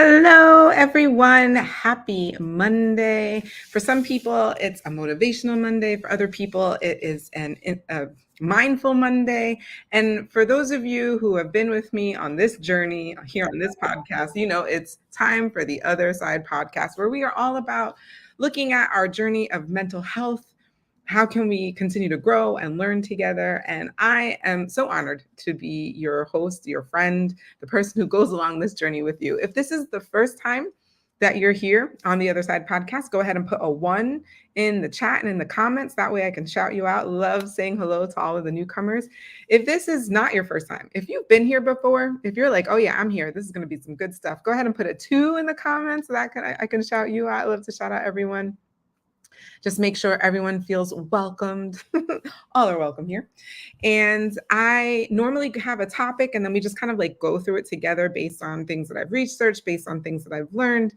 Hello, everyone. Happy Monday. For some people, it's a motivational Monday. For other people, it is a mindful Monday. And for those of you who have been with me on this journey here on this podcast, it's time for the Other Side podcast, where we are all about looking at our journey of mental health. How can we continue to grow and learn together? And I am so honored to be your host, your friend, the person who goes along this journey with you. If this is the first time that you're here on the Other Side podcast, go ahead and put a 1 in the chat and in the comments. That way I can shout you out. Love saying hello to all of the newcomers. If this is not your first time, if you've been here before, if you're like, oh yeah, I'm here, this is going to be some good stuff, go ahead and put a 2 in the comments so that I can shout you out. I love to shout out everyone. Just make sure everyone feels welcomed. All are welcome here. And I normally have a topic and then we just kind of like go through it together based on things that I've researched, based on things that I've learned.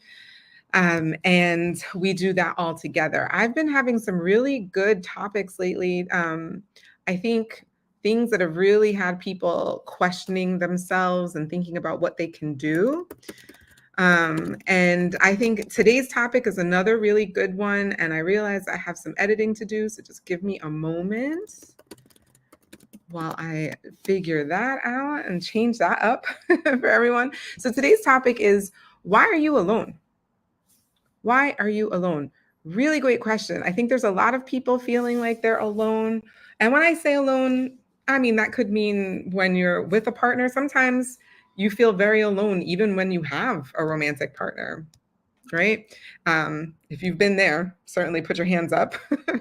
And we do that all together. I've been having some really good topics lately. I think things that have really had people questioning themselves and thinking about what they can do. And I think today's topic is another really good one. And I realize I have some editing to do, so just give me a moment while I figure that out and change that up for everyone. So today's topic is, why are you alone? Why are you alone? Really great question. I think there's a lot of people feeling like they're alone. And when I say alone, I mean, that could mean when you're with a partner. Sometimes you feel very alone, even when you have a romantic partner, right? If you've been there, certainly put your hands up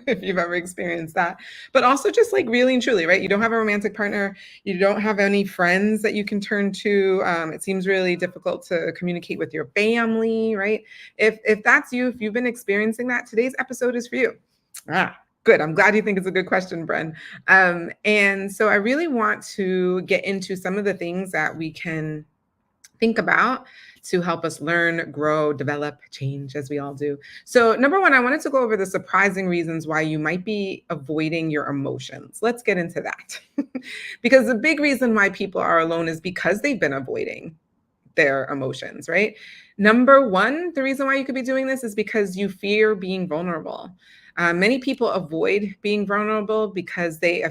if you've ever experienced that. But also just like really and truly, right? You don't have a romantic partner. You don't have any friends that you can turn to. It seems really difficult to communicate with your family, right? If that's you, if you've been experiencing that, today's episode is for you. Good. I'm glad you think it's a good question, Bren. And so I really want to get into some of the things that we can think about to help us learn, grow, develop, change, as we all do. So number one, I wanted to go over the surprising reasons why you might be avoiding your emotions. Let's get into that. Because the big reason why people are alone is because they've been avoiding their emotions, right? Number one, the reason why you could be doing this is because you fear being vulnerable. Many people avoid being vulnerable because they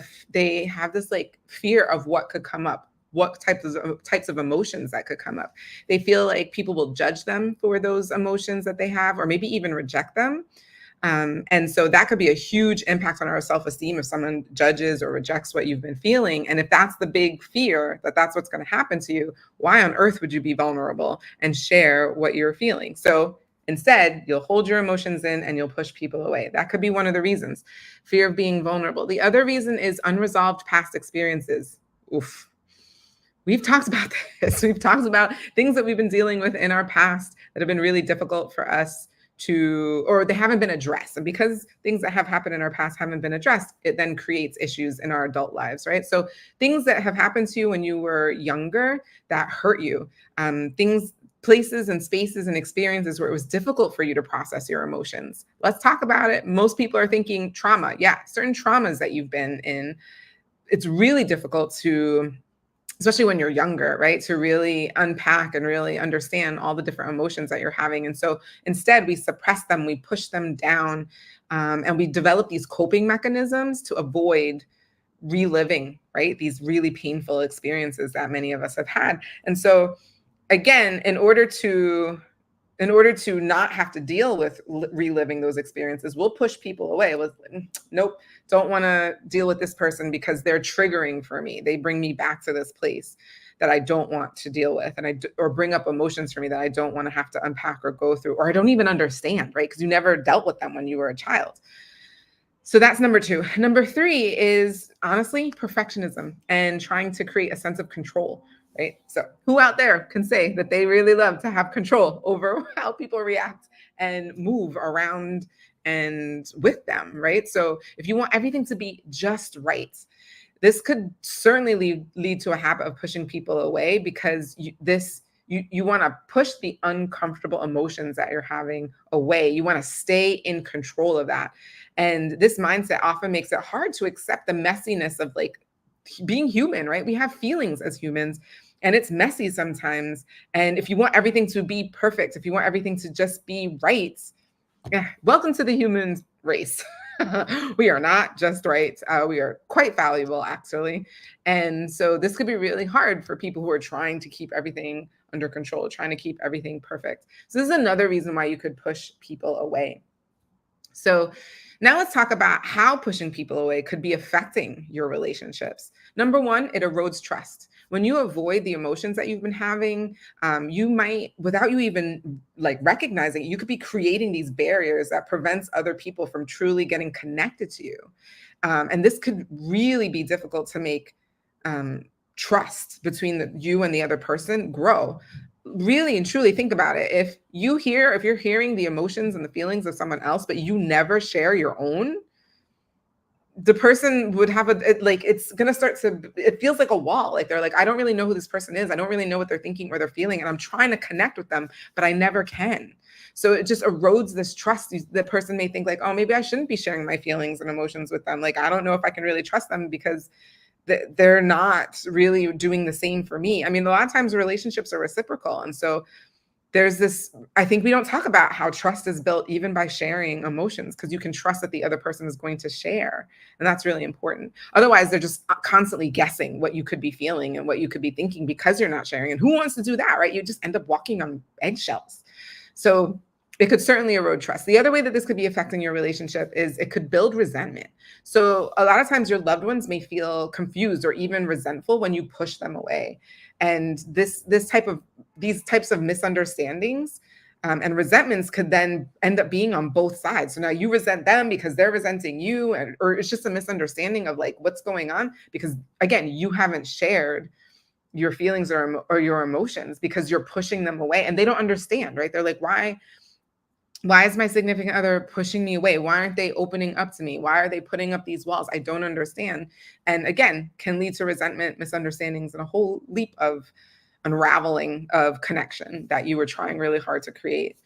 have this like fear of what could come up, what types of emotions that could come up. They feel like people will judge them for those emotions that they have, or maybe even reject them. And so that could be a huge impact on our self-esteem if someone judges or rejects what you've been feeling. And if that's the big fear, that that's what's going to happen to you, why on earth would you be vulnerable and share what you're feeling? So instead, you'll hold your emotions in and you'll push people away. That could be one of the reasons. Fear of being vulnerable. The other reason is unresolved past experiences. Oof. We've talked about this. We've talked about things that we've been dealing with in our past that have been really difficult for us or they haven't been addressed. And because things that have happened in our past haven't been addressed, it then creates issues in our adult lives, right? So things that have happened to you when you were younger that hurt you, places and spaces and experiences where it was difficult for you to process your emotions. Let's talk about it. Most people are thinking trauma. Yeah, certain traumas that you've been in, it's really difficult to, especially when you're younger, right, to really unpack and really understand all the different emotions that you're having. And so instead, we suppress them, we push them down, and we develop these coping mechanisms to avoid reliving, right, these really painful experiences that many of us have had. And so again, in order to not have to deal with reliving those experiences, we'll push people away. Nope, don't want to deal with this person because they're triggering for me. They bring me back to this place that I don't want to deal with, or bring up emotions for me that I don't want to have to unpack or go through, or I don't even understand, right? Because you never dealt with them when you were a child. So that's number two. Number three is honestly perfectionism and trying to create a sense of control. Right. So who out there can say that they really love to have control over how people react and move around and with them, right? So if you want everything to be just right, this could certainly lead to a habit of pushing people away because you want to push the uncomfortable emotions that you're having away. You want to stay in control of that. And this mindset often makes it hard to accept the messiness of like being human, right? We have feelings as humans. and it's messy sometimes. And if you want everything to be perfect, if you want everything to just be right, yeah, welcome to the human race. We are not just right. We are quite valuable, actually. And so this could be really hard for people who are trying to keep everything under control, trying to keep everything perfect. So this is another reason why you could push people away. So now let's talk about how pushing people away could be affecting your relationships. Number one, it erodes trust. When you avoid the emotions that you've been having, you might, without you even like recognizing it, you could be creating these barriers that prevents other people from truly getting connected to you. And this could really be difficult to make trust between you and the other person grow. Really and truly think about it. If you're hearing the emotions and the feelings of someone else, but you never share your own, the person would have it's going to start to, it feels like a wall. Like they're like, I don't really know who this person is. I don't really know what they're thinking or they're feeling. And I'm trying to connect with them, but I never can. So it just erodes this trust. The person may think like, oh, maybe I shouldn't be sharing my feelings and emotions with them. Like, I don't know if I can really trust them because they're not really doing the same for me. I mean, a lot of times relationships are reciprocal. And so there's this, I think we don't talk about how trust is built even by sharing emotions, because you can trust that the other person is going to share. And that's really important. Otherwise, they're just constantly guessing what you could be feeling and what you could be thinking because you're not sharing. And who wants to do that, right? You just end up walking on eggshells. So it could certainly erode trust. The other way that this could be affecting your relationship is it could build resentment. So a lot of times your loved ones may feel confused or even resentful when you push them away. And these types of misunderstandings and resentments could then end up being on both sides. So now you resent them because they're resenting you, or it's just a misunderstanding of like what's going on because again, you haven't shared your feelings or your emotions because you're pushing them away and they don't understand, right? They're like, why is my significant other pushing me away? Why aren't they opening up to me? Why are they putting up these walls? I don't understand. And again, can lead to resentment, misunderstandings, and a whole leap of unraveling of connection that you were trying really hard to create.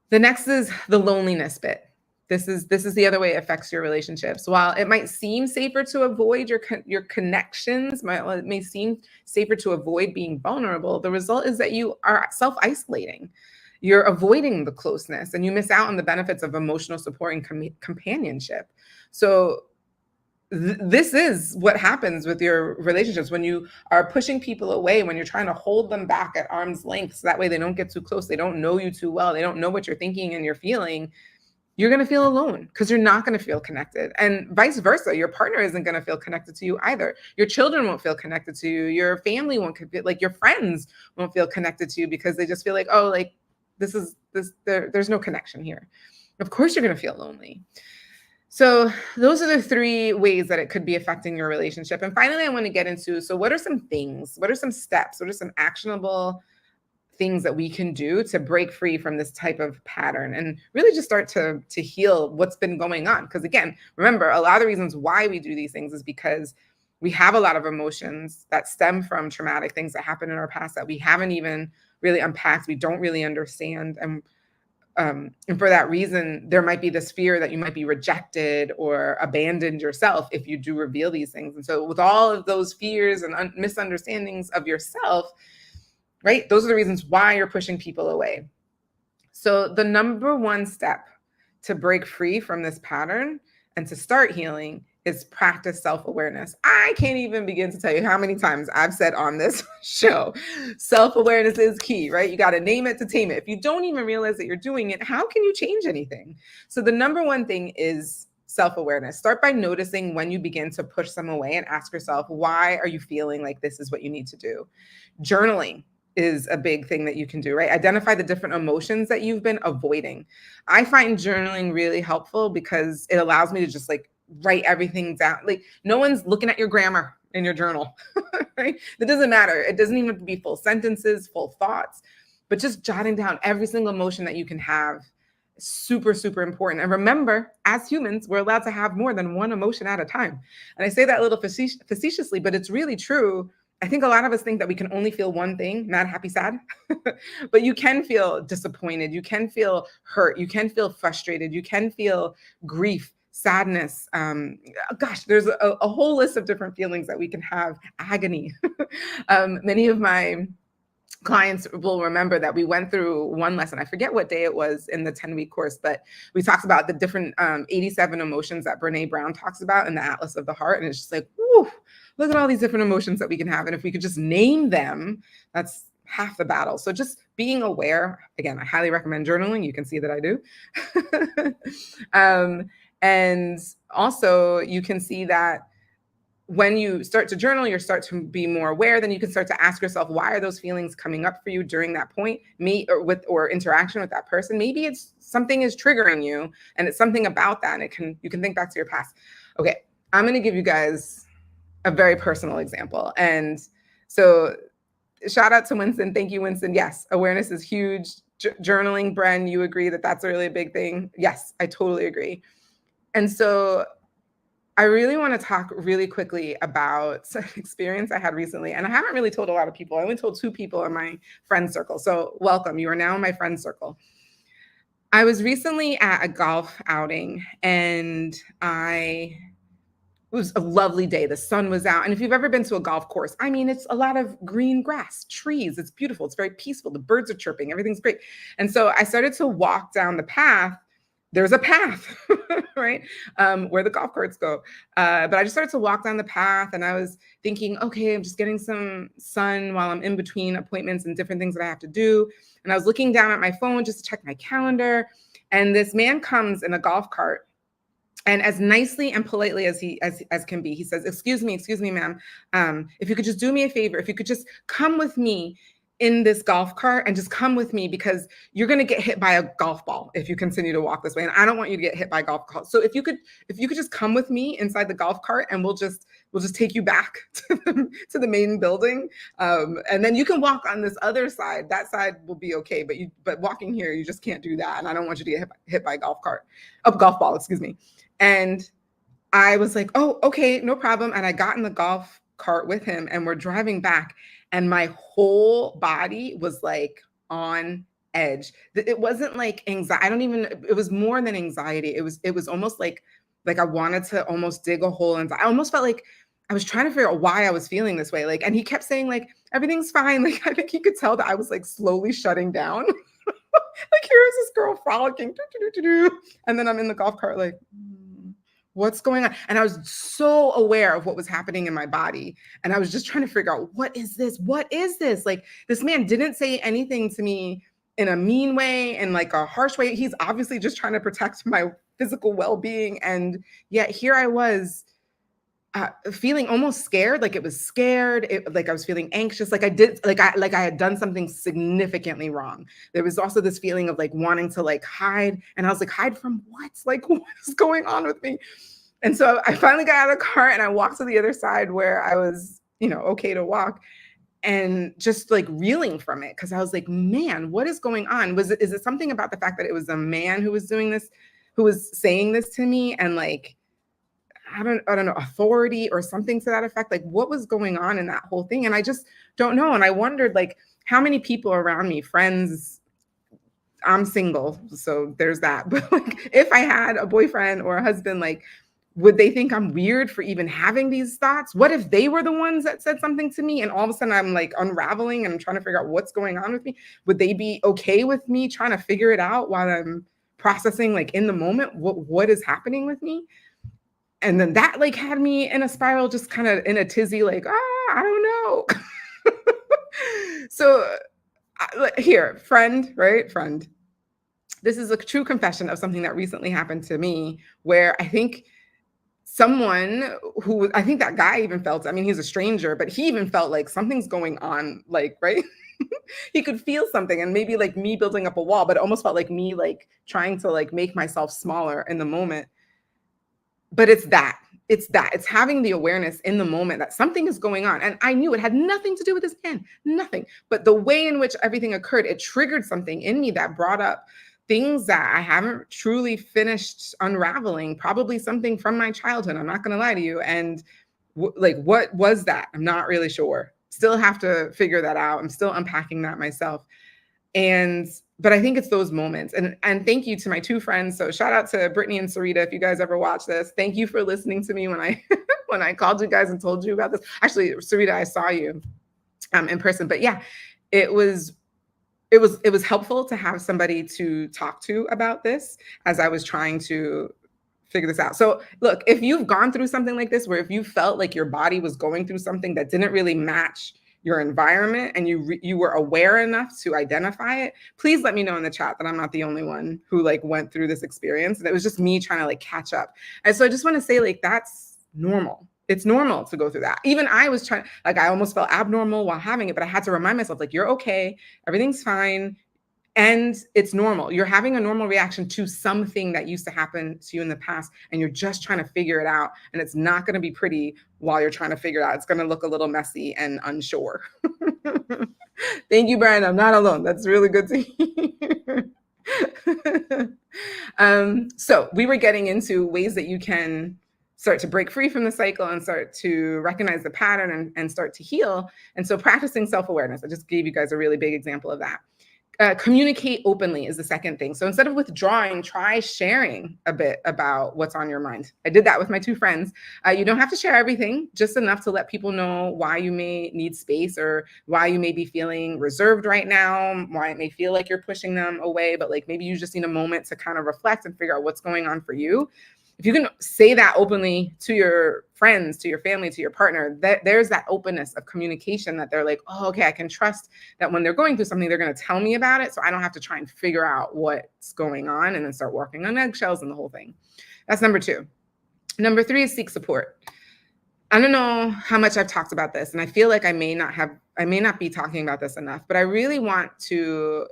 The next is the loneliness bit. This is the other way it affects your relationships. While it might seem safer to avoid your connections, it may seem safer to avoid being vulnerable, the result is that you are self-isolating. You're avoiding the closeness and you miss out on the benefits of emotional support and companionship. So this is what happens with your relationships when you are pushing people away, when you're trying to hold them back at arm's length so that way they don't get too close, they don't know you too well, they don't know what you're thinking and you're feeling. You're going to feel alone because you're not going to feel connected. And vice versa, your partner isn't going to feel connected to you either. Your children won't feel connected to you. Your family won't feel, like your friends won't feel connected to you because they just feel like, oh, like there's no connection here. Of course you're going to feel lonely. So those are the three ways that it could be affecting your relationship. And finally, I want to get into, so what are some things, what are some steps, what are some actionable things that we can do to break free from this type of pattern and really just start to heal what's been going on? Because again, remember, a lot of the reasons why we do these things is because we have a lot of emotions that stem from traumatic things that happened in our past that we haven't even really unpacked, we don't really understand. And for that reason, there might be this fear that you might be rejected or abandoned yourself if you do reveal these things. And so with all of those fears and misunderstandings of yourself, right, those are the reasons why you're pushing people away. So the number one step to break free from this pattern and to start healing is practice self-awareness. I can't even begin to tell you how many times I've said on this show, self-awareness is key, right? You got to name it to tame it. If you don't even realize that you're doing it, how can you change anything? So the number one thing is self-awareness. Start by noticing when you begin to push them away and ask yourself, why are you feeling like this is what you need to do? Journaling is a big thing that you can do, right? Identify the different emotions that you've been avoiding. I find journaling really helpful because it allows me to just like write everything down. Like no one's looking at your grammar in your journal, right? It doesn't matter. It doesn't even have to be full sentences, full thoughts, but just jotting down every single emotion that you can have is super, super important. And remember, as humans, we're allowed to have more than one emotion at a time. And I say that a little facetiously, but it's really true. I think a lot of us think that we can only feel one thing, mad, happy, sad, but you can feel disappointed. You can feel hurt. You can feel frustrated. You can feel grief sadness. Gosh, there's a whole list of different feelings that we can have. Agony. Many of my clients will remember that we went through one lesson. I forget what day it was in the 10-week course, but we talked about the different 87 emotions that Brene Brown talks about in the Atlas of the Heart. And it's just like, whew, look at all these different emotions that we can have. And if we could just name them, that's half the battle. So just being aware, again, I highly recommend journaling. You can see that I do. And also you can see that when you start to journal, you start to be more aware, then you can start to ask yourself, why are those feelings coming up for you during that point, or interaction with that person? Maybe it's something is triggering you and it's something about that. And you can think back to your past. Okay, I'm going to give you guys a very personal example. And so shout out to Winston. Thank you, Winston. Yes, awareness is huge. Journaling, Bren, you agree that that's a really big thing? Yes, I totally agree. And so I really want to talk really quickly about an experience I had recently. And I haven't really told a lot of people. I only told 2 people in my friend circle. So welcome. You are now in my friend circle. I was recently at a golf outing and it was a lovely day. The sun was out. And if you've ever been to a golf course, I mean, it's a lot of green grass, trees. It's beautiful. It's very peaceful. The birds are chirping. Everything's great. And so I started to walk down the path. There's a path, right? Where the golf carts go. But I just started to walk down the path and I was thinking, okay, I'm just getting some sun while I'm in between appointments and different things that I have to do. And I was looking down at my phone just to check my calendar. And this man comes in a golf cart. And as nicely and politely as can be, he says, excuse me, ma'am. If you could just do me a favor, if you could just come with me in this golf cart and just come with me because you're going to get hit by a golf ball if you continue to walk this way. And I don't want you to get hit by a golf cart. So if you could just come with me inside the golf cart and we'll just take you back to the main building. And then you can walk on this other side. That side will be okay. But walking here, you just can't do that. And I don't want you to get hit by a golf ball, excuse me. And I was like, oh, okay, no problem. And I got in the golf cart with him and we're driving back. And my whole body was like on edge. It wasn't like anxiety. It was more than anxiety. It was almost like I wanted to almost dig a hole. And I almost felt like I was trying to figure out why I was feeling this way. Like, and he kept saying like, everything's fine. Like, I think he could tell that I was like slowly shutting down. Like, here is this girl frolicking. And then I'm in the golf cart like, what's going on? And I was so aware of what was happening in my body. And I was just trying to figure out, what is this? What is this? Like, this man didn't say anything to me in a mean way and like a harsh way. He's obviously just trying to protect my physical well-being. And yet here I was feeling almost scared, like it was scared, like I was feeling anxious, like I had done something significantly wrong. There was also this feeling of like wanting to like hide. And I was like, hide from what? Like, what is going on with me? And so I finally got out of the car and I walked to the other side where I was, okay to walk, and just like reeling from it. Cause I was like, man, what is going on? Is it something about the fact that it was a man who was doing this, who was saying this to me, and like, I don't know, authority or something to that effect? Like, what was going on in that whole thing? And I just don't know. And I wondered, like, how many people around me, friends, I'm single, so there's that. But like, if I had a boyfriend or a husband, like, would they think I'm weird for even having these thoughts? What if they were the ones that said something to me and all of a sudden I'm like unraveling and I'm trying to figure out what's going on with me? Would they be okay with me trying to figure it out while I'm processing, like, in the moment, what is happening with me? And then that like had me in a spiral, just kind of in a tizzy, like, I don't know. So here, friend, right? Friend. This is a true confession of something that recently happened to me, where I think I think that guy even felt, I mean, he's a stranger, but he even felt like something's going on, like, right? He could feel something, and maybe like me building up a wall, but it almost felt like me like trying to like make myself smaller in the moment. But it's having the awareness in the moment that something is going on. And I knew it had nothing to do with this man, nothing. But the way in which everything occurred, it triggered something in me that brought up things that I haven't truly finished unraveling, probably something from my childhood. I'm not going to lie to you. And what was that? I'm not really sure. Still have to figure that out. I'm still unpacking that myself. And but I think it's those moments. And thank you to my two friends. So shout out to Brittany and Sarita if you guys ever watch this. Thank you for listening to me when I when I called you guys and told you about this. Actually, Sarita, I saw you in person. But yeah, it was it was helpful to have somebody to talk to about this as I was trying to figure this out. So, look, if you've gone through something like this, where if you felt like your body was going through something that didn't really match your environment and you were aware enough to identify it, please let me know in the chat that I'm not the only one who like went through this experience. And it was just me trying to like catch up. And so I just want to say like that's normal. It's normal to go through that. Even I was trying, like I almost felt abnormal while having it, but I had to remind myself like you're okay, everything's fine, and it's normal. You're having a normal reaction to something that used to happen to you in the past, and you're just trying to figure it out. And it's not going to be pretty while you're trying to figure it out. It's going to look a little messy and unsure. Thank you, Brian. I'm not alone. That's really good to hear. So we were getting into ways that you can start to break free from the cycle and start to recognize the pattern and start to heal. And so practicing self-awareness, I just gave you guys a really big example of that. Communicate openly is the second thing. So instead of withdrawing, try sharing a bit about what's on your mind. I did that with my two friends. You don't have to share everything, just enough to let people know why you may need space or why you may be feeling reserved right now, why it may feel like you're pushing them away, but like maybe you just need a moment to kind of reflect and figure out what's going on for you. If you can say that openly to your friends, to your family, to your partner, there's that openness of communication that they're like, oh, okay, I can trust that when they're going through something, they're going to tell me about it. So I don't have to try and figure out what's going on and then start walking on eggshells and the whole thing. That's number two. Number three is seek support. I don't know how much I've talked about this, and I feel like I may not be talking about this enough, but I really want to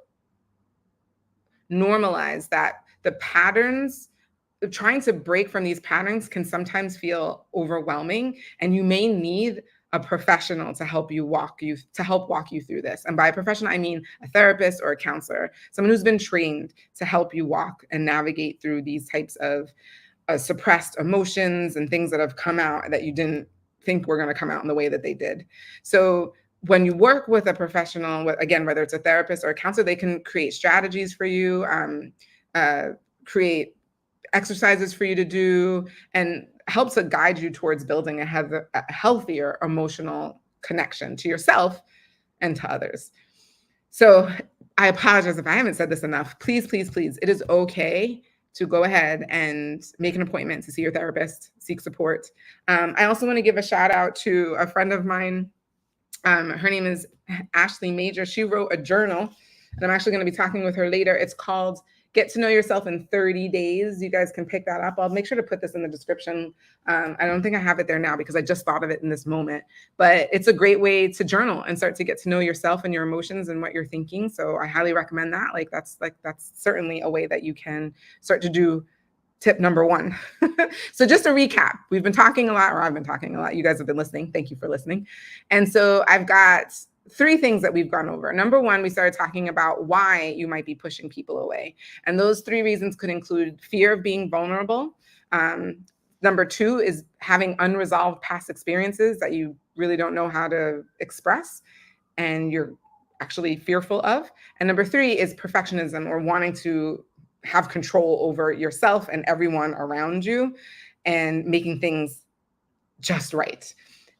normalize that the patterns, trying to break from these patterns can sometimes feel overwhelming, and you may need a professional to help walk you through this. And by a professional, I mean a therapist or a counselor, someone who's been trained to help you walk and navigate through these types of suppressed emotions and things that have come out that you didn't think were going to come out in the way that they did. So when you work with a professional, again, whether it's a therapist or a counselor, they can create strategies for you, create exercises for you to do, and helps to guide you towards building a healthier emotional connection to yourself and to others. So I apologize if I haven't said this enough. Please, please, please, it is okay to go ahead and make an appointment to see your therapist, seek support. I also want to give a shout out to a friend of mine. Her name is Ashley Major. She wrote a journal, and I'm actually going to be talking with her later. It's called Get to Know Yourself in 30 Days. You guys can pick that up. I'll make sure to put this in the description. I don't think I have it there now because I just thought of it in this moment, but it's a great way to journal and start to get to know yourself and your emotions and what you're thinking. So I highly recommend that. That's certainly a way that you can start to do tip number one. So just to recap, we've been talking a lot, or I've been talking a lot. You guys have been listening. Thank you for listening. And so I've got three things that we've gone over. Number one, we started talking about why you might be pushing people away. And those three reasons could include fear of being vulnerable. Number two is having unresolved past experiences that you really don't know how to express and you're actually fearful of. And number three is perfectionism, or wanting to have control over yourself and everyone around you and making things just right.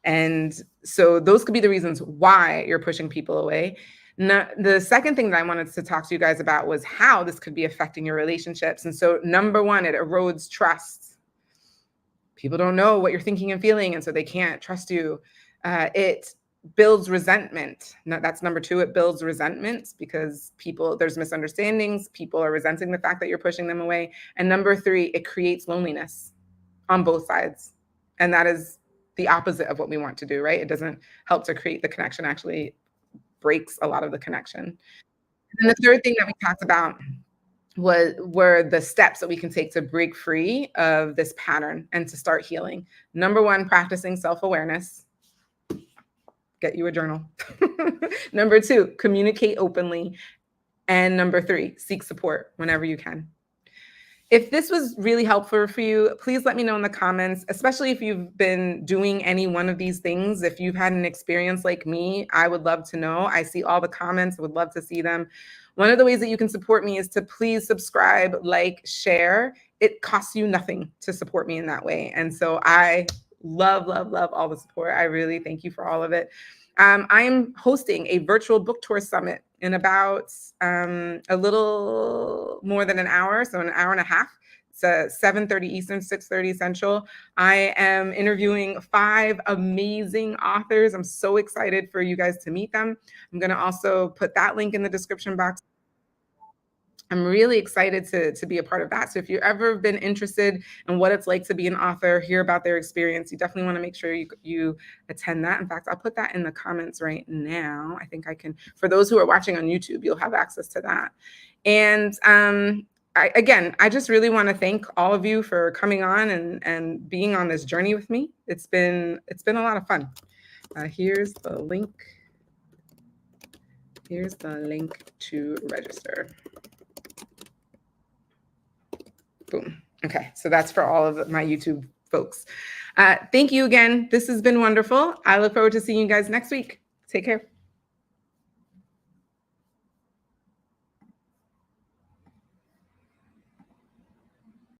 And so those could be the reasons why you're pushing people away. Now, the second thing that I wanted to talk to you guys about was how this could be affecting your relationships. And so number one, it erodes trust. People don't know what you're thinking and feeling, and so they can't trust you. It builds resentment. Now, that's number two. It builds resentment because there's misunderstandings. People are resenting the fact that you're pushing them away. And number three, it creates loneliness on both sides. And that is the opposite of what we want to do, right? It doesn't help to create the connection, actually breaks a lot of the connection. And the third thing that we talked about were the steps that we can take to break free of this pattern and to start healing. Number one, practicing self-awareness. Get you a journal. Number two, communicate openly. And number three, seek support whenever you can. If this was really helpful for you, please let me know in the comments, especially if you've been doing any one of these things. If you've had an experience like me, I would love to know. I see all the comments, would love to see them. One of the ways that you can support me is to please subscribe, like, share. It costs you nothing to support me in that way. And so I love, love, love all the support. I really thank you for all of it. I'm hosting a virtual book tour summit in about a little more than an hour, so an hour and a half. It's 7:30 Eastern, 6:30 Central. I am interviewing 5 amazing authors. I'm so excited for you guys to meet them. I'm going to also put that link in the description box. I'm really excited to be a part of that. So if you've ever been interested in what it's like to be an author, hear about their experience, you definitely want to make sure you attend that. In fact, I'll put that in the comments right now. I think I can, for those who are watching on YouTube, you'll have access to that. And I just really want to thank all of you for coming on and being on this journey with me. It's been a lot of fun. Here's the link. Here's the link to register. Boom. Okay, so that's for all of my YouTube folks. Thank you again. This has been wonderful. I look forward to seeing you guys next week. Take care.